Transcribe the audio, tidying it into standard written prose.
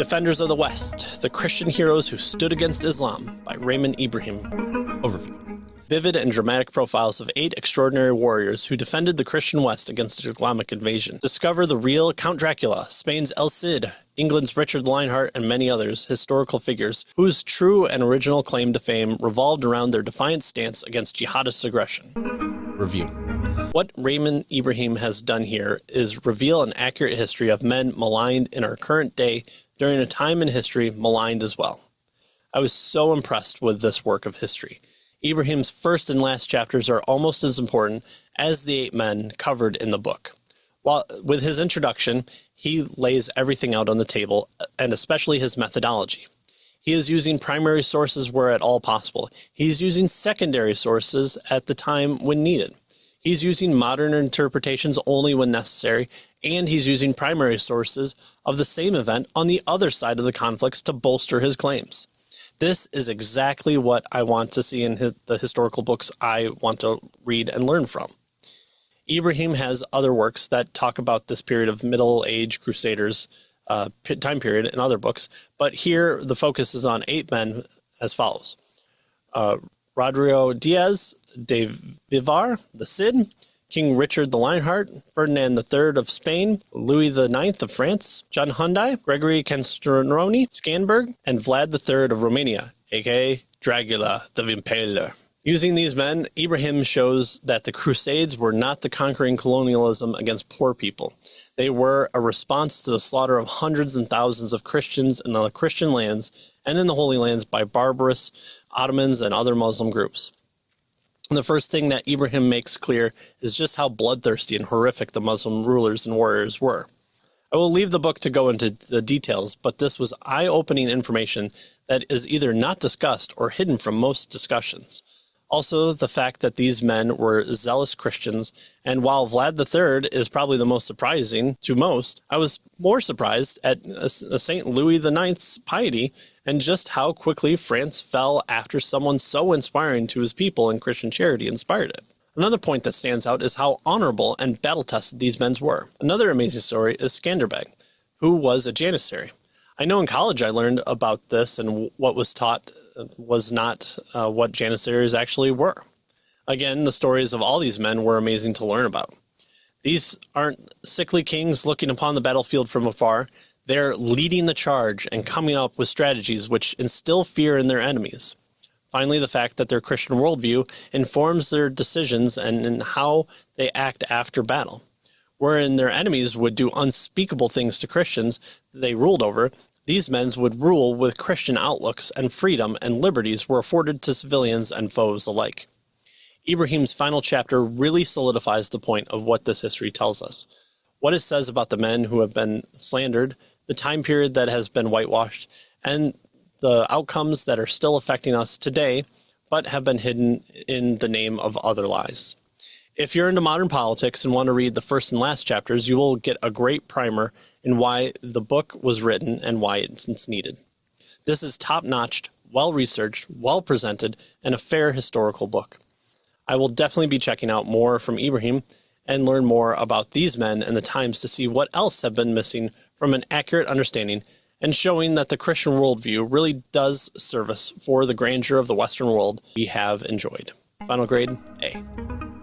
Defenders of the West, the Christian Heroes Who Stood Against Islam by Raymond Ibrahim. Overview. Vivid and dramatic profiles of 8 extraordinary warriors who defended the Christian West against the Islamic invasion. Discover the real Count Dracula, Spain's El Cid, England's Richard Lionheart, and many others, historical figures whose true and original claim to fame revolved around their defiant stance against jihadist aggression. Review. What Raymond Ibrahim has done here is reveal an accurate history of men maligned in our current day during a time in history maligned as well. I was so impressed with this work of history. Ibrahim's first and last chapters are almost as important as the 8 men covered in the book. While with his introduction, he lays everything out on the table, and especially his methodology. He is using primary sources where at all possible. He's using secondary sources at the time when needed. He's using modern interpretations only when necessary, and he's using primary sources of the same event on the other side of the conflicts to bolster his claims. This is exactly what I want to see in the historical books I want to read and learn from. Ibrahim has other works that talk about this period of Middle Age Crusaders time period in other books, but here the focus is on 8 men as follows. Rodrigo Diaz de Vivar, the Cid, King Richard the Lionheart, Ferdinand III of Spain, Louis IX of France, John Hunyadi, Gregory Castroni, Scanberg, and Vlad III of Romania, aka Dracula the Impaler. Using these men, Ibrahim shows that the Crusades were not the conquering colonialism against poor people. They were a response to the slaughter of hundreds and thousands of Christians in the Christian lands and in the Holy Lands by barbarous Ottomans and other Muslim groups. The first thing that Ibrahim makes clear is just how bloodthirsty and horrific the Muslim rulers and warriors were. I will leave the book to go into the details, but this was eye-opening information that is either not discussed or hidden from most discussions. Also, the fact that these men were zealous Christians, and while Vlad III is probably the most surprising to most, I was more surprised at St. Louis IX's piety and just how quickly France fell after someone so inspiring to his people and Christian charity inspired it. Another point that stands out is how honorable and battle-tested these men were. Another amazing story is Scanderbeg, who was a janissary. I know in college I learned about this, and what was taught was not what janissaries actually were. Again, the stories of all these men were amazing to learn about. These aren't sickly kings looking upon the battlefield from afar. They're leading the charge and coming up with strategies which instill fear in their enemies. Finally, the fact that their Christian worldview informs their decisions and in how they act after battle. Wherein their enemies would do unspeakable things to Christians they ruled over, these men would rule with Christian outlooks, and freedom and liberties were afforded to civilians and foes alike. Ibrahim's final chapter really solidifies the point of what this history tells us. What it says about the men who have been slandered, the time period that has been whitewashed, and the outcomes that are still affecting us today, but have been hidden in the name of other lies. If you're into modern politics and want to read the first and last chapters, you will get a great primer in why the book was written and why it's needed. This is top-notch, well-researched, well-presented, and a fair historical book. I will definitely be checking out more from Ibrahim and learn more about these men and the times to see what else have been missing from an accurate understanding and showing that the Christian worldview really does service for the grandeur of the Western world we have enjoyed. Final grade, A.